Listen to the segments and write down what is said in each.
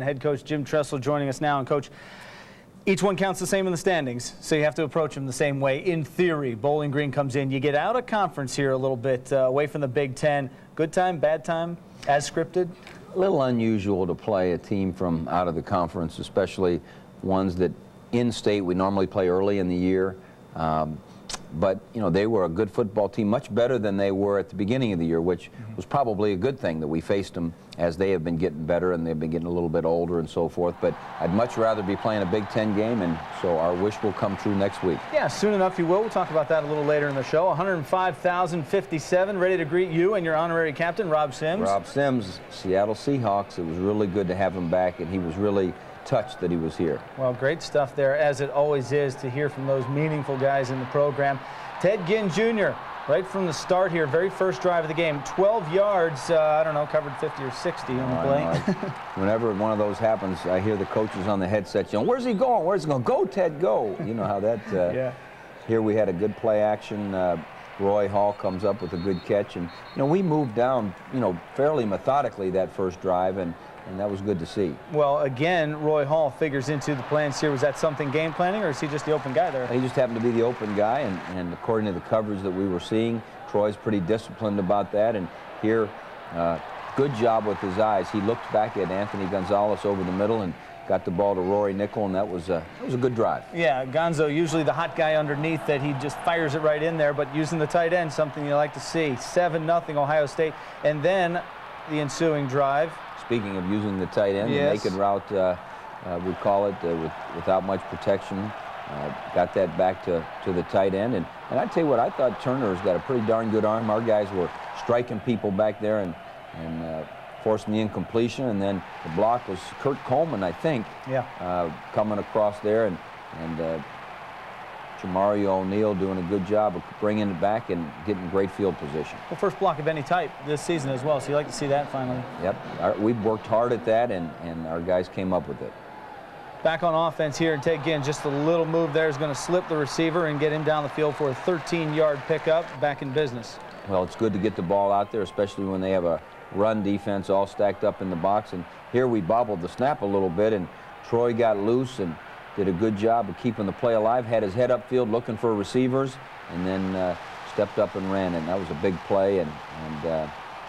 Head coach Jim Tressel joining us now. And Coach, each one counts the same in the standings, so you have to approach them the same way. In theory, Bowling Green comes in. You get out of conference here a little bit, away from the Big Ten. Good time, bad time, as scripted? A little unusual to play a team from out of the conference, especially ones that in-state we normally play early in the year. But, you know, they were a good football team, much better than they were at the beginning of the year, which was probably a good thing that we faced them as they have been getting better and they've been getting a little bit older and so forth. But I'd much rather be playing a Big Ten game, and so our wish will come true next week. Yeah, soon enough you will. We'll talk about that a little later in the show. 105,057 ready to greet you and your honorary captain, Rob Sims. Rob Sims, Seattle Seahawks. It was really good to have him back, and he was really touched that he was here. Well, great stuff there, as it always is, to hear from those meaningful guys in the program. Ted Ginn Jr., right from the start here, very first drive of the game, 12 yards, I don't know, covered 50 or 60 on the play. Whenever one of those happens, I hear the coaches on the headset, you know, where's he going? Where's he going? Go, Ted, go. You know how that, yeah. Here we had a good play action. Roy Hall comes up with a good catch, and, you know, we moved down, you know, fairly methodically that first drive, and that was good to see. Well, again, Roy Hall figures into the plans here. Was that something game planning, or is he just the open guy there? He just happened to be the open guy, and according to the coverage that we were seeing, Troy's pretty disciplined about that. And here, good job with his eyes. He looked back at Anthony Gonzalez over the middle and got the ball to Rory Nickel, and that was a good drive. Yeah, Gonzo, usually the hot guy underneath, that he just fires it right in there, but using the tight end, something you like to see. 7-0 Ohio State, and then the ensuing drive. Speaking of using the tight end, yes. The naked route, we call it, without much protection, got that back to the tight end. And I tell you what, I thought Turner's got a pretty darn good arm. Our guys were striking people back there and forcing the incompletion. And then the block was Kurt Coleman, I think, coming across there. And Jamario O'Neal doing a good job of bringing it back and getting great field position. Well, first block of any type this season as well, so you like to see that finally. Yep, we've worked hard at that, and our guys came up with it. Back on offense here, and Ted Ginn, just a little move there is going to slip the receiver and get him down the field for a 13-yard pickup. Back in business. Well, it's good to get the ball out there, especially when they have a run defense all stacked up in the box. And here we bobbled the snap a little bit, and Troy got loose and did a good job of keeping the play alive, had his head upfield looking for receivers, and then stepped up and ran, and that was a big play. And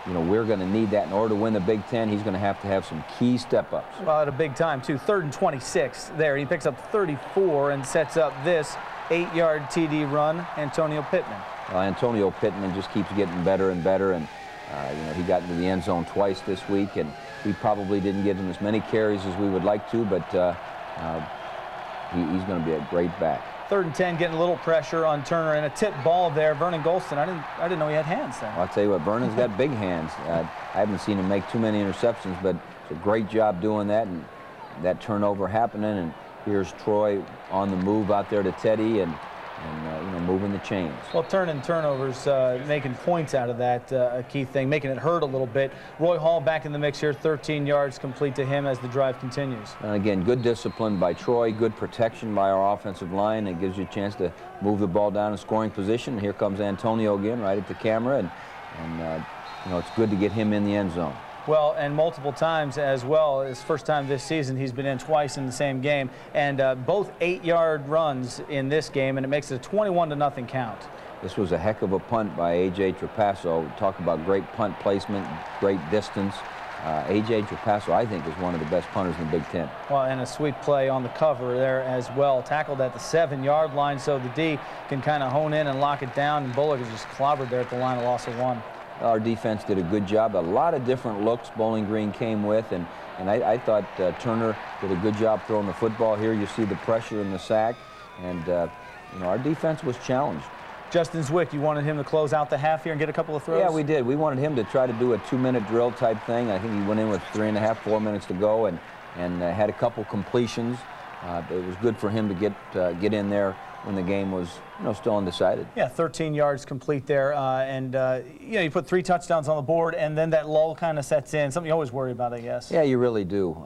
you know, we're going to need that in order to win the Big Ten. He's going to have some key step-ups. Well, at a big time, too. 3rd and 26 there. He picks up 34 and sets up this 8-yard TD run, Antonio Pittman. Well, Antonio Pittman just keeps getting better and better, and you know, he got into the end zone twice this week, and we probably didn't get him as many carries as we would like to, but he's going to be a great back. 3rd and 10, getting a little pressure on Turner, and a tip ball there. Vernon Golston, I didn't know he had hands there. Well, I'll tell you what, Vernon's got big hands. I haven't seen him make too many interceptions, but it's a great job doing that, and that turnover happening. And here's Troy on the move out there to Teddy, and you know, moving the chains. Well, turning turnovers, making points out of that, a key thing, making it hurt a little bit. Roy Hall back in the mix here, 13 yards complete to him as the drive continues. And again, good discipline by Troy, good protection by our offensive line. It gives you a chance to move the ball down in scoring position. Here comes Antonio again, right at the camera, and you know, it's good to get him in the end zone. Well, and multiple times as well. His first time this season, he's been in twice in the same game, and both 8-yard runs in this game, and it makes it a 21-0 count. This was a heck of a punt by A.J. Trapasso. Talk about great punt placement, great distance. A.J. Trapasso, I think, is one of the best punters in the Big Ten. Well, and a sweet play on the cover there as well. Tackled at the 7-yard line, so the D can kind of hone in and lock it down, and Bullock is just clobbered there at the line of loss of 1. Our defense did a good job. A lot of different looks Bowling Green came with, and I thought Turner did a good job throwing the football. Here you see the pressure and the sack, and you know, our defense was challenged. Justin Zwick, you wanted him to close out the half here and get a couple of throws? Yeah, we did. We wanted him to try to do a 2-minute drill type thing. I think he went in with 3.5, 4 minutes to go, and had a couple completions. It was good for him to get in there when the game was, you know, still undecided. Yeah, 13 yards complete there, and you know, you put 3 touchdowns on the board, and then that lull kind of sets in. Something you always worry about, I guess. Yeah, you really do.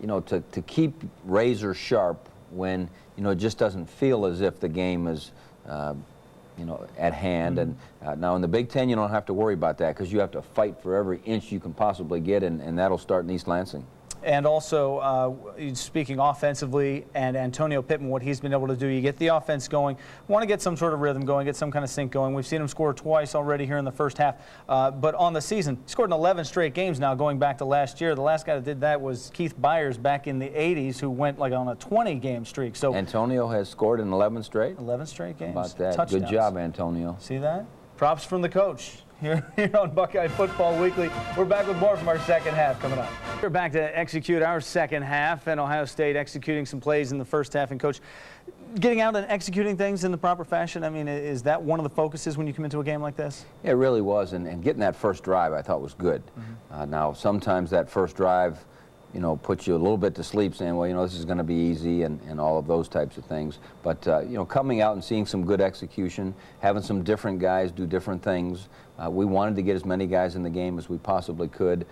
You know, to keep razor sharp when, you know, it just doesn't feel as if the game is, you know, at hand. And now in the Big Ten, you don't have to worry about that because you have to fight for every inch you can possibly get, and that'll start in East Lansing. And also, speaking offensively, and Antonio Pittman, what he's been able to do, you get the offense going, want to get some sort of rhythm going, get some kind of sync going. We've seen him score twice already here in the first half. But on the season, he scored in 11 straight games now, going back to last year. The last guy that did that was Keith Byers back in the 80s, who went like on a 20-game streak. So Antonio has scored in 11 straight? 11 straight games. How about that? Touchdowns. Good job, Antonio. See that? Props from the coach. Here on Buckeye Football Weekly. We're back with more from our second half coming up. We're back to execute our second half, and Ohio State executing some plays in the first half. And Coach, getting out and executing things in the proper fashion, I mean, is that one of the focuses when you come into a game like this? Yeah, it really was, and getting that first drive I thought was good. Now, sometimes that first drive, you know, puts you a little bit to sleep saying, well, you know, this is going to be easy and all of those types of things. But, you know, coming out and seeing some good execution, having some different guys do different things. We wanted to get as many guys in the game as we possibly could.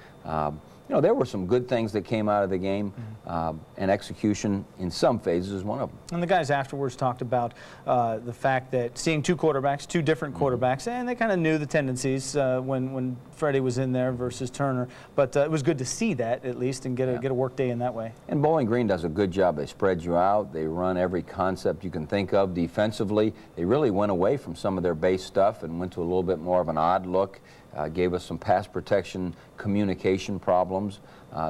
You know, there were some good things that came out of the game, and execution in some phases is one of them. And the guys afterwards talked about the fact that seeing two different quarterbacks, and they kind of knew the tendencies when Freddie was in there versus Turner. But it was good to see that at least and get a work day in that way. And Bowling Green does a good job. They spread you out. They run every concept you can think of defensively. They really went away from some of their base stuff and went to a little bit more of an odd look. Gave us some pass protection communication problems.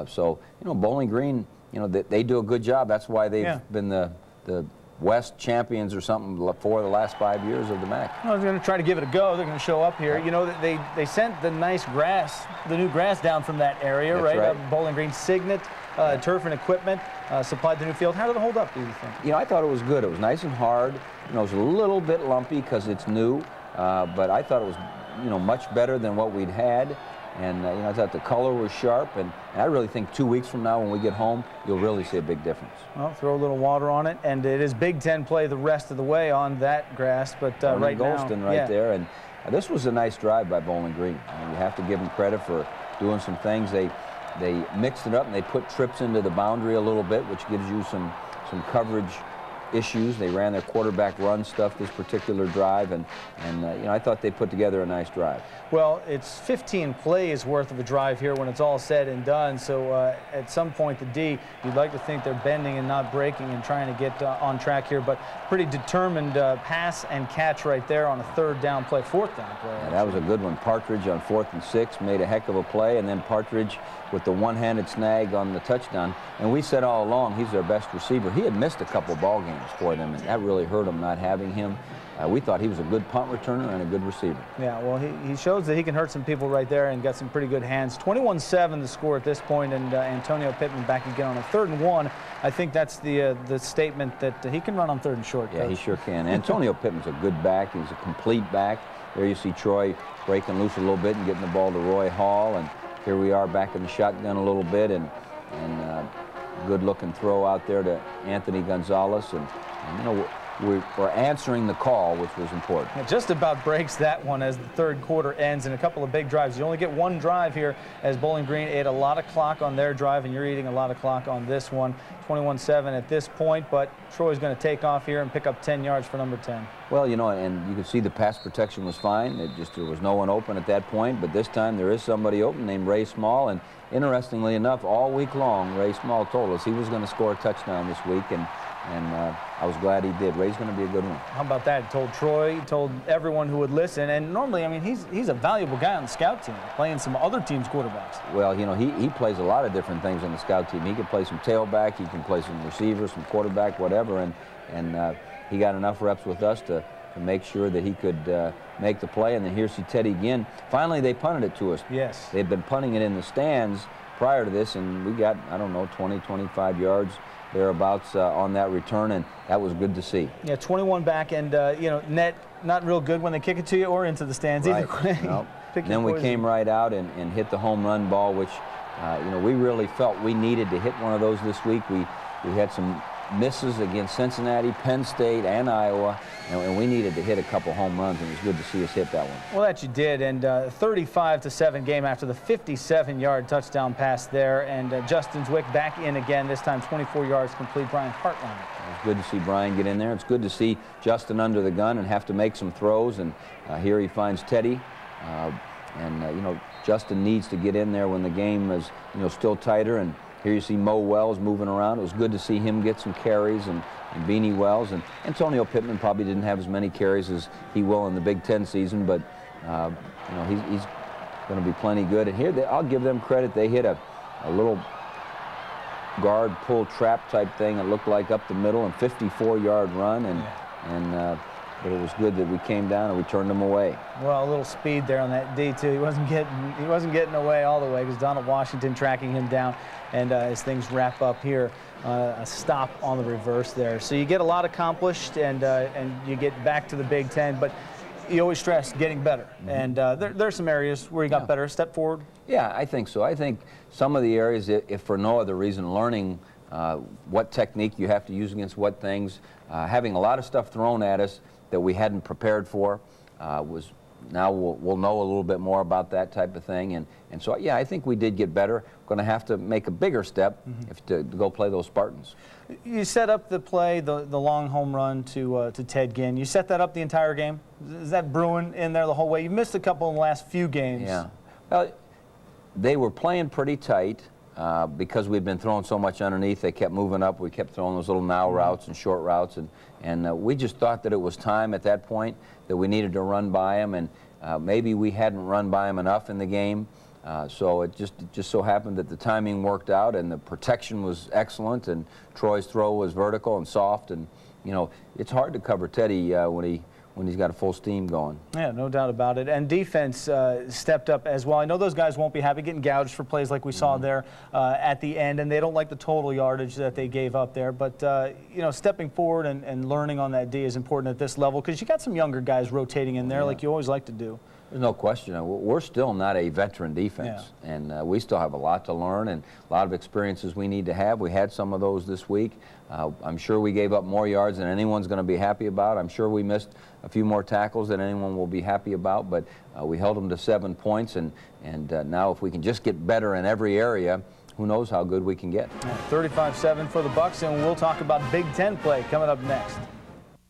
So, you know, Bowling Green, you know, they do a good job. That's why they've been the West champions or something for the last 5 years of the MAC. I was going to try to give it a go. They're going to show up here. You know, they sent the nice grass, the new grass down from that area, That's right? Bowling Green Signet, turf and equipment, supplied the new field. How did it hold up, do you think? You know, I thought it was good. It was nice and hard. You know, it was a little bit lumpy because it's new, but I thought it was, you know, much better than what we'd had. And, you know, I thought the color was sharp, and I really think 2 weeks from now when we get home, you'll really see a big difference. Well, throw a little water on it, and it is Big Ten play the rest of the way on that grass, but right now. Golston right there, and this was a nice drive by Bowling Green. I mean, you have to give them credit for doing some things. They mixed it up, and they put trips into the boundary a little bit, which gives you some coverage issues. They ran their quarterback run stuff this particular drive, and you know, I thought they put together a nice drive. Well, it's 15 plays worth of a drive here when it's all said and done. So at some point, the D, you'd like to think they're bending and not breaking and trying to get on track here, but pretty determined pass and catch right there on a fourth down play. Yeah, that was a good one. Partridge on 4th and 6 made a heck of a play, and then Partridge with the one-handed snag on the touchdown. And we said all along he's their best receiver. He had missed a couple ball games for them, and that really hurt them not having him. We thought he was a good punt returner and a good receiver. Yeah, well, he shows that he can hurt some people right there and got some pretty good hands. 21-7 the score at this point, and Antonio Pittman back again on a 3rd and 1. I think that's the statement that he can run on 3rd and short. Yeah, Coach. He sure can. Antonio Pittman's a good back. He's a complete back. There you see Troy breaking loose a little bit and getting the ball to Roy Hall, and here we are back in the shotgun a little bit, and good-looking throw out there to Anthony Gonzalez, and you know, we're answering the call, which was important. It just about breaks that one as the 3rd quarter ends in a couple of big drives. You only get one drive here as Bowling Green ate a lot of clock on their drive, and you're eating a lot of clock on this one. 21-7 at this point, but Troy's going to take off here and pick up 10 yards for number 10. Well, you know, and you can see the pass protection was fine. There was no one open at that point, but this time there is somebody open named Ray Small, and interestingly enough, all week long, Ray Small told us he was going to score a touchdown this week, and I was glad he did. Ray's going to be a good one. How about that? He told Troy, he told everyone who would listen. And normally, I mean, he's a valuable guy on the scout team, playing some other teams' quarterbacks. Well, you know, he plays a lot of different things on the scout team. He can play some tailback, he can play some receiver, some quarterback, whatever. And he got enough reps with us to make sure that he could make the play. And then here's Teddy again. Finally, they punted it to us. Yes. They'd been punting it in the stands prior to this, and we got, I don't know, 20, 25 yards thereabouts on that return, and that was good to see. Yeah, 21 back, and you know, net not real good when they kick it to you or into the stands either way. No. Then we came right out and hit the home run ball, which you know, we really felt we needed to hit one of those this week. We had some misses against Cincinnati, Penn State, and Iowa, and we needed to hit a couple home runs, and it was good to see us hit that one. Well, that you did, and 35-7 game after the 57-yard touchdown pass there, and Justin Zwick back in again, this time 24 yards complete. Brian Hartline. It's good to see Brian get in there. It's good to see Justin under the gun and have to make some throws, and here he finds Teddy, you know, Justin needs to get in there when the game is, you know, still tighter, and here you see Mo Wells moving around. It was good to see him get some carries, and Beanie Wells. And Antonio Pittman probably didn't have as many carries as he will in the Big Ten season, but you know, he's going to be plenty good. And here, I'll give them credit. They hit a little guard pull trap type thing. It looked like up the middle, and 54-yard run, but it was good that we came down and we turned them away. Well, a little speed there on that D too. He wasn't getting away all the way because Donald Washington tracking him down. And as things wrap up here, a stop on the reverse there. So you get a lot accomplished, and you get back to the Big Ten. But you always stress getting better. And there's some areas where you got better. Step forward. Yeah, I think so. I think some of the areas, if for no other reason, learning what technique you have to use against what things, having a lot of stuff thrown at us that we hadn't prepared for, now we'll know a little bit more about that type of thing. And so, yeah, I think we did get better. We're going to have to make a bigger step to go play those Spartans. You set up the play, the long home run to Ted Ginn. You set that up the entire game? Is that brewing in there the whole way? You missed a couple in the last few games. Yeah. Well, they were playing pretty tight because we'd been throwing so much underneath. They kept moving up. We kept throwing those little now routes and short routes. And we just thought that it was time at that point that we needed to run by them. And maybe we hadn't run by them enough in the game. So it just so happened that the timing worked out and the protection was excellent, and Troy's throw was vertical and soft. And, you know, it's hard to cover Teddy when he's got a full steam going. Yeah, no doubt about it. And defense stepped up as well. I know those guys won't be happy getting gouged for plays like we saw there at the end, and they don't like the total yardage that they gave up there. But, you know, stepping forward and learning on that D is important at this level because you got some younger guys rotating in there like you always like to do. There's no question. We're still not a veteran defense, and we still have a lot to learn and a lot of experiences we need to have. We had some of those this week. I'm sure we gave up more yards than anyone's going to be happy about. I'm sure we missed a few more tackles than anyone will be happy about, but we held them to 7 points, and now if we can just get better in every area, who knows how good we can get. 35-7 for the Bucks, and we'll talk about Big Ten play coming up next.